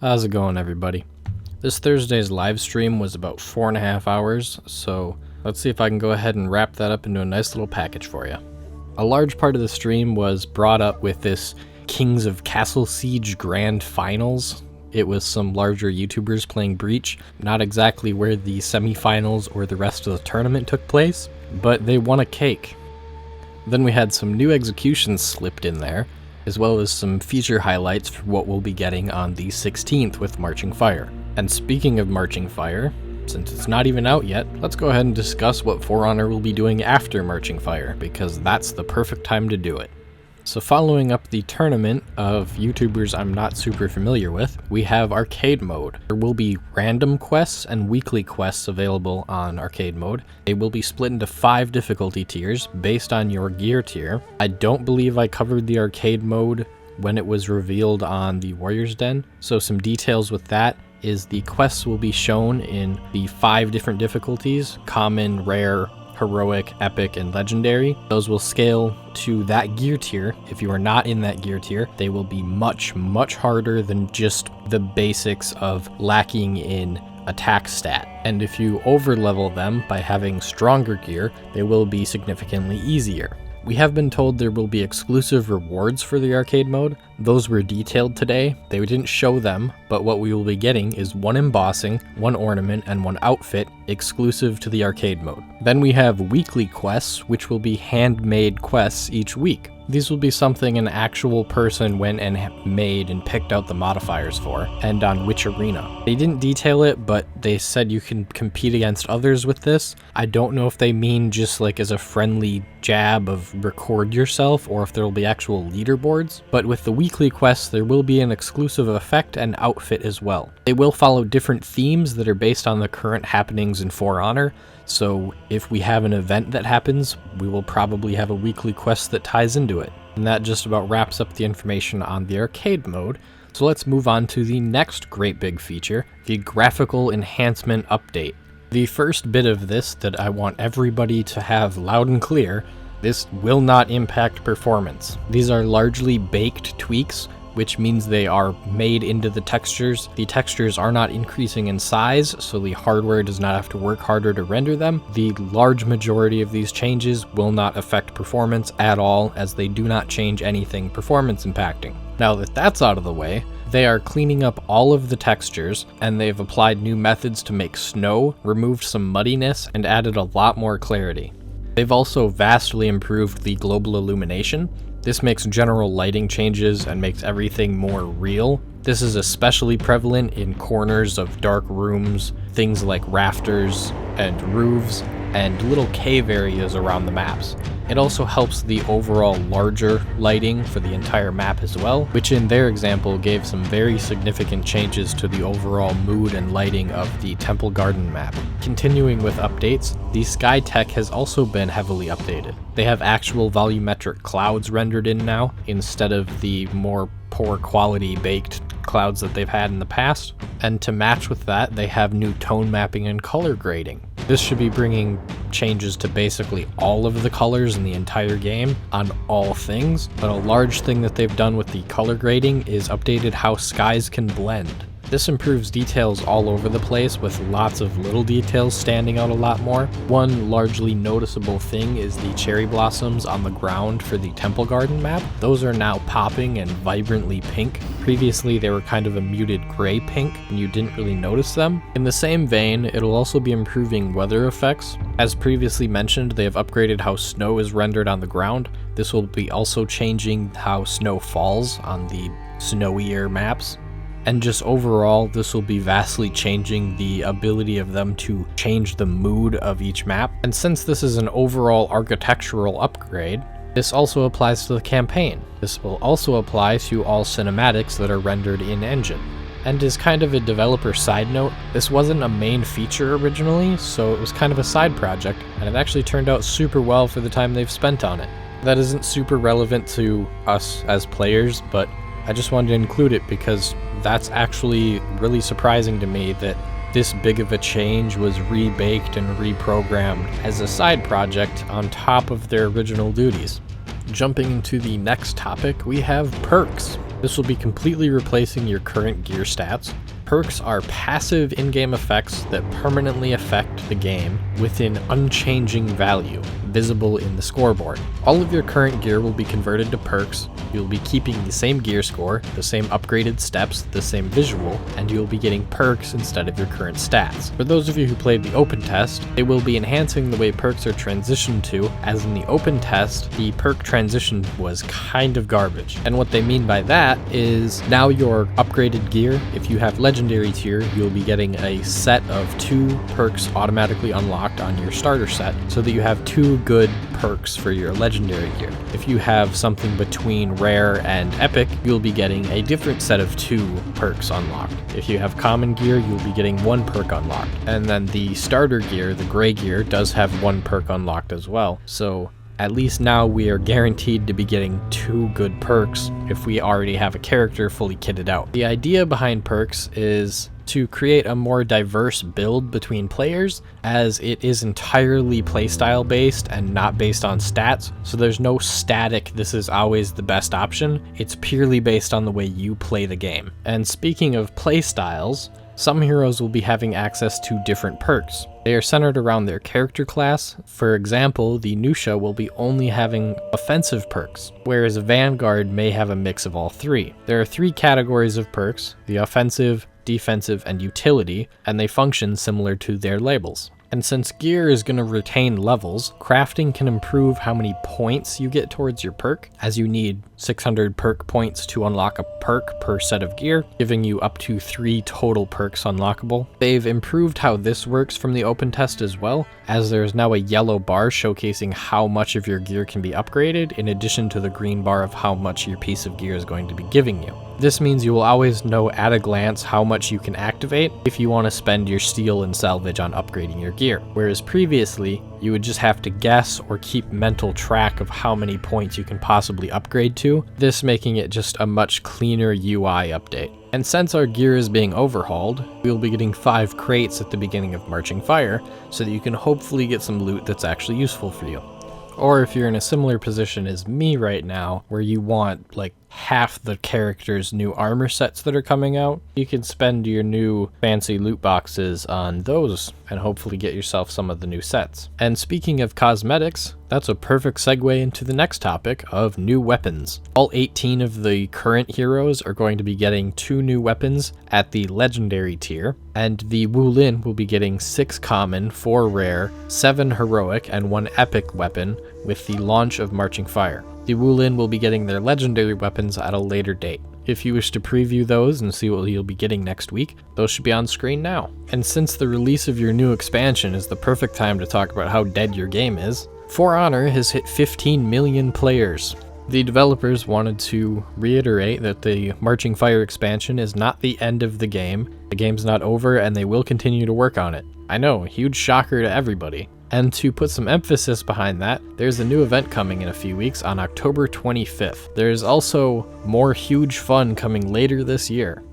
How's it going, everybody? This Thursday's live stream was about 4.5 hours, so let's see if I can go ahead and wrap that up into a nice little package for you. A large part of the stream was brought up with this Kings of Castle Siege Grand Finals. It was some larger YouTubers playing Breach, not exactly where the semifinals or the rest of the tournament took place, but they won a cake. Then we had some new executions slipped in there, as well as some feature highlights for what we'll be getting on the 16th with Marching Fire. And speaking of Marching Fire, since it's not even out yet, let's go ahead and discuss what For Honor will be doing after Marching Fire, because that's the perfect time to do it. So following up the tournament of YouTubers I'm not super familiar with, we have Arcade Mode. There will be random quests and weekly quests available on Arcade Mode. They will be split into 5 difficulty tiers based on your gear tier. I don't believe I covered the Arcade Mode when it was revealed on the Warrior's Den, so some details with that is the quests will be shown in the 5 different difficulties: Common, Rare, Heroic, Epic, and Legendary. Those will scale to that gear tier. If you are not in that gear tier, they will be much harder than just the basics of lacking in attack stat. And if you overlevel them by having stronger gear, they will be significantly easier. We have been told there will be exclusive rewards for the arcade mode. Those were detailed today. They didn't show them, but what we will be getting is 1 embossing, 1 ornament, and 1 outfit exclusive to the arcade mode. Then we have weekly quests, which will be handmade quests each week. These will be something an actual person went and made and picked out the modifiers for, and on which arena. They didn't detail it, but they said you can compete against others with this. I don't know if they mean just like as a friendly jab of record yourself, or if there will be actual leaderboards. But with the weekly quests, there will be an exclusive effect and outfit as well. They will follow different themes that are based on the current happenings in For Honor. So if we have an event that happens, we will probably have a weekly quest that ties into it. And that just about wraps up the information on the arcade mode. So let's move on to the next great big feature, the graphical enhancement update. The first bit of this that I want everybody to have loud and clear: this will not impact performance. These are largely baked tweaks, which means they are made into the textures. The textures are not increasing in size, so the hardware does not have to work harder to render them. The large majority of these changes will not affect performance at all, as they do not change anything performance impacting. Now that that's out of the way, they are cleaning up all of the textures, and they've applied new methods to make snow, removed some muddiness, and added a lot more clarity. They've also vastly improved the global illumination. This makes general lighting changes and makes everything more real. This is especially prevalent in corners of dark rooms, things like rafters and roofs, and little cave areas around the maps. It also helps the overall larger lighting for the entire map as well, which in their example gave some very significant changes to the overall mood and lighting of the Temple Garden map. Continuing with updates, the sky tech has also been heavily updated. They have actual volumetric clouds rendered in now, instead of the more poor quality baked clouds that they've had in the past. And to match with that, they have new tone mapping and color grading. This should be bringing changes to basically all of the colors in the entire game on all things, but a large thing that they've done with the color grading is updated how skies can blend. This improves details all over the place, with lots of little details standing out a lot more. One largely noticeable thing is the cherry blossoms on the ground for the Temple Garden map. Those are now popping and vibrantly pink. Previously they were kind of a muted gray pink and you didn't really notice them. In the same vein, it'll also be improving weather effects. As previously mentioned, they have upgraded how snow is rendered on the ground. This will be also changing how snow falls on the snowier maps. And just overall, this will be vastly changing the ability of them to change the mood of each map. And since this is an overall architectural upgrade, this also applies to the campaign. This will also apply to all cinematics that are rendered in-engine. And as kind of a developer side note, this wasn't a main feature originally, so it was kind of a side project, and it actually turned out super well for the time they've spent on it. That isn't super relevant to us as players, but I just wanted to include it because that's actually really surprising to me that this big of a change was rebaked and reprogrammed as a side project on top of their original duties. Jumping into the next topic, we have perks. This will be completely replacing your current gear stats. Perks are passive in-game effects that permanently affect the game with an unchanging value, visible in the scoreboard. All of your current gear will be converted to perks. You'll be keeping the same gear score, the same upgraded steps, the same visual, and you'll be getting perks instead of your current stats. For those of you who played the open test, they will be enhancing the way perks are transitioned to, as in the open test, the perk transition was kind of garbage. And what they mean by that is now your upgraded gear, if you have legendary tier, you'll be getting a set of 2 perks automatically unlocked on your starter set, so that you have 2 good perks for your legendary gear. If you have something between rare and epic, you'll be getting a different set of 2 perks unlocked. If you have common gear, you'll be getting 1 perk unlocked. And then the starter gear, the gray gear, does have 1 perk unlocked as well. So at least now we are guaranteed to be getting 2 good perks if we already have a character fully kitted out. The idea behind perks is to create a more diverse build between players, as it is entirely playstyle based and not based on stats, so there's no static this is always the best option. It's purely based on the way you play the game. And speaking of playstyles, some heroes will be having access to different perks. They are centered around their character class. For example, the Nusha will be only having offensive perks, whereas a Vanguard may have a mix of all 3. There are 3 categories of perks: the offensive, defensive, and utility, and they function similar to their labels. And since gear is going to retain levels, crafting can improve how many points you get towards your perk, as you need 600 perk points to unlock a perk per set of gear, giving you up to 3 total perks unlockable. They've improved how this works from the open test as well, as there's now a yellow bar showcasing how much of your gear can be upgraded, in addition to the green bar of how much your piece of gear is going to be giving you. This means you will always know at a glance how much you can activate if you want to spend your steel and salvage on upgrading your gear, whereas previously you would just have to guess or keep mental track of how many points you can possibly upgrade to, this making it just a much cleaner UI update. And since our gear is being overhauled, we will be getting 5 crates at the beginning of Marching Fire, so that you can hopefully get some loot that's actually useful for you. Or if you're in a similar position as me right now, where you want like half the character's new armor sets that are coming out, you can spend your new fancy loot boxes on those and hopefully get yourself some of the new sets. And speaking of cosmetics, that's a perfect segue into the next topic of new weapons. All 18 of the current heroes are going to be getting 2 new weapons at the legendary tier, and the Wulin will be getting 6 common, 4 rare, 7 heroic, and 1 epic weapon with the launch of Marching Fire. The Wulin will be getting their legendary weapons at a later date. If you wish to preview those and see what you'll be getting next week, those should be on screen now. And since the release of your new expansion is the perfect time to talk about how dead your game is, For Honor has hit 15 million players. The developers wanted to reiterate that the Marching Fire expansion is not the end of the game. The game's not over and they will continue to work on it. I know, huge shocker to everybody. And to put some emphasis behind that, there's a new event coming in a few weeks on October 25th. There's also more huge fun coming later this year.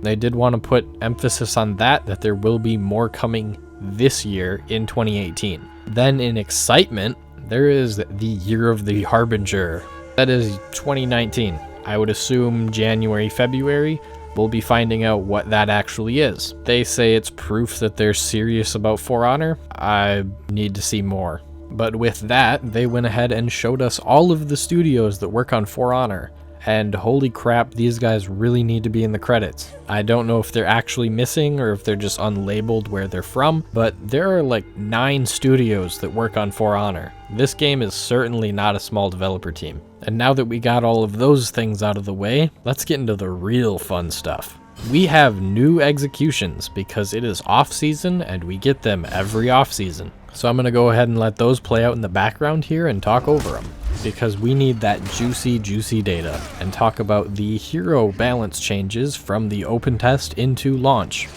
They did want to put emphasis on that there will be more coming this year in 2018. Then in excitement, there is the Year of the Harbinger. That is 2019. I would assume January, February, we'll be finding out what that actually is. They say it's proof that they're serious about For Honor. I need to see more. But with that, they went ahead and showed us all of the studios that work on For Honor. And holy crap, these guys really need to be in the credits. I don't know if they're actually missing or if they're just unlabeled where they're from, but there are like 9 studios that work on For Honor. This game is certainly not a small developer team. And now that we got all of those things out of the way, let's get into the real fun stuff. We have new executions because it is off-season and we get them every off-season. So I'm going to go ahead and let those play out in the background here and talk over them, because we need that juicy data, and talk about the hero balance changes from the open test into launch.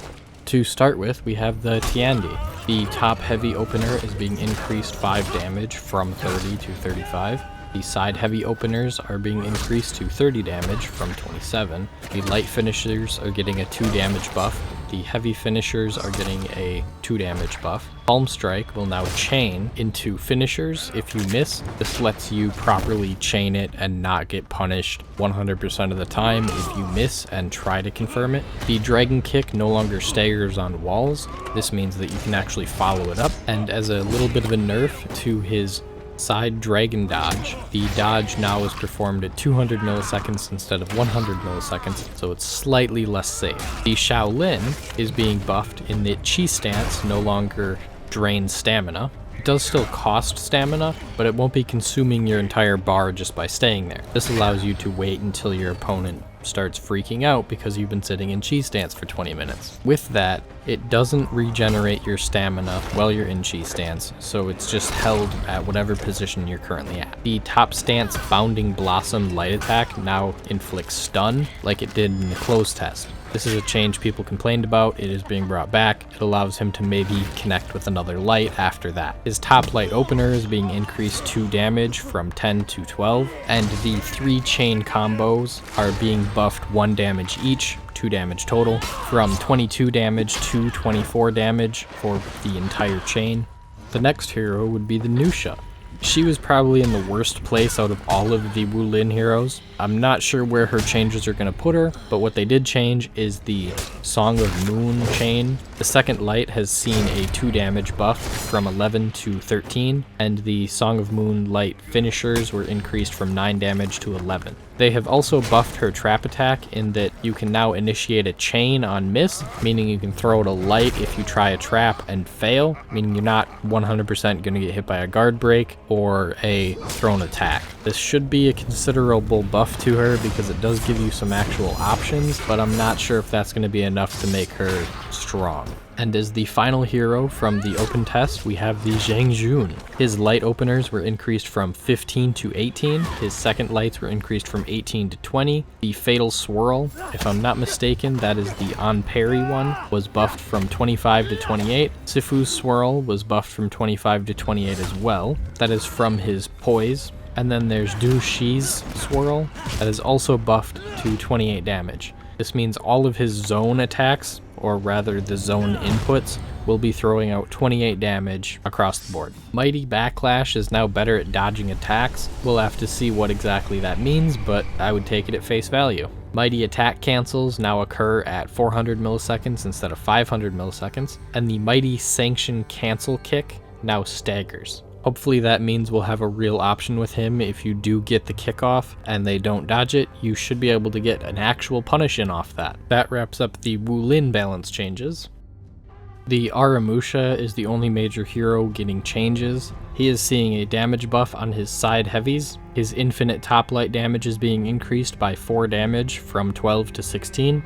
To start with, we have the Tiandi. The top heavy opener is being increased 5 damage from 30 to 35. The side heavy openers are being increased to 30 damage from 27. The light finishers are getting a 2 damage buff. The heavy finishers are getting a 2 damage buff. Palm Strike will now chain into finishers if you miss. This lets you properly chain it and not get punished 100% of the time if you miss and try to confirm it. The Dragon Kick no longer staggers on walls. This means that you can actually follow it up. And as a little bit of a nerf to his side dragon dodge, the dodge now is performed at 200 milliseconds instead of 100 milliseconds, so it's slightly less safe. The Shaolin is being buffed in that Chi stance no longer drains stamina. It does still cost stamina, but it won't be consuming your entire bar just by staying there. This allows you to wait until your opponent starts freaking out because you've been sitting in Chi stance for 20 minutes. With that, it doesn't regenerate your stamina while you're in Chi stance, so it's just held at whatever position you're currently at. The top stance Bounding Blossom light attack now inflicts stun like it did in the close test. This is a change people complained about. It is being brought back. It allows him to maybe connect with another light after that. His top light opener is being increased 2 damage from 10 to 12, and the 3 chain combos are being buffed 1 damage each, 2 damage total, from 22 damage to 24 damage for the entire chain. The next hero would be the Nusha. She was probably in the worst place out of all of the Wulin heroes. I'm not sure where her changes are going to put her, but what they did change is the Song of Moon chain. The second light has seen a 2 damage buff from 11 to 13, and the Song of Moon light finishers were increased from 9 damage to 11. They have also buffed her trap attack in that you can now initiate a chain on miss, meaning you can throw out a light if you try a trap and fail, meaning you're not 100% going to get hit by a guard break or a thrown attack. This should be a considerable buff to her because it does give you some actual options, but I'm not sure if that's going to be enough to make her strong. And as the final hero from the open test, we have the Zhang Jun. His light openers were increased from 15 to 18. His second lights were increased from 18 to 20. The Fatal Swirl, if I'm not mistaken, that is the on parry one, was buffed from 25 to 28. Sifu's Swirl was buffed from 25 to 28 as well. That is from his poise. And then there's Du Shi's Swirl, that is also buffed to 28 damage. This means all of his zone attacks, or rather the zone inputs, will be throwing out 28 damage across the board. Mighty Backlash is now better at dodging attacks. We'll have to see what exactly that means, but I would take it at face value. Mighty Attack cancels now occur at 400 milliseconds instead of 500 milliseconds, and the Mighty Sanction Cancel Kick now staggers. Hopefully that means we'll have a real option with him. If you do get the kickoff and they don't dodge it, you should be able to get an actual punish in off that. That wraps up the Wulin balance changes. The Aramusha is the only major hero getting changes. He is seeing a damage buff on his side heavies. His infinite top light damage is being increased by 4 damage from 12 to 16.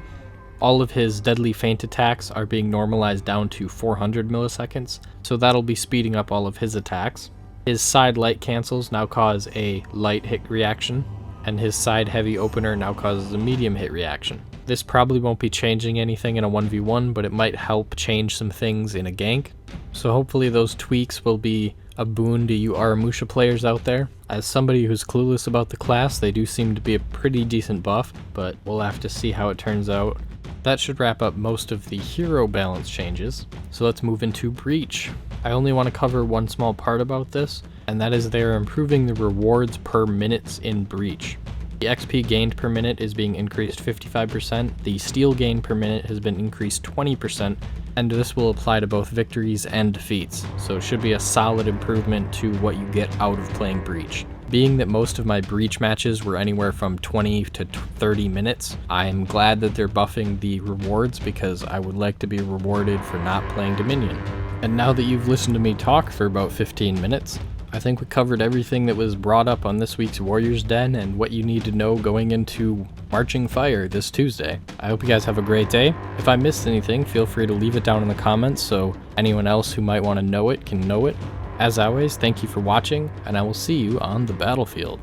All of his deadly feint attacks are being normalized down to 400 milliseconds, so that'll be speeding up all of his attacks. His side light cancels now cause a light hit reaction, and his side heavy opener now causes a medium hit reaction. This probably won't be changing anything in a 1v1, but it might help change some things in a gank. So hopefully those tweaks will be a boon to you Aramusha players out there. As somebody who's clueless about the class, they do seem to be a pretty decent buff, but we'll have to see how it turns out. That should wrap up most of the hero balance changes, so let's move into Breach. I only want to cover one small part about this, and that is they're improving the rewards per minutes in Breach. The XP gained per minute is being increased 55%, the steel gain per minute has been increased 20%, and this will apply to both victories and defeats, so it should be a solid improvement to what you get out of playing Breach. Being that most of my Breach matches were anywhere from 20 to 30 minutes, I'm glad that they're buffing the rewards because I would like to be rewarded for not playing Dominion. And now that you've listened to me talk for about 15 minutes, I think we covered everything that was brought up on this week's Warrior's Den and what you need to know going into Marching Fire this Tuesday. I hope you guys have a great day. If I missed anything, feel free to leave it down in the comments so anyone else who might want to know it can know it. As always, thank you for watching, and I will see you on the battlefield.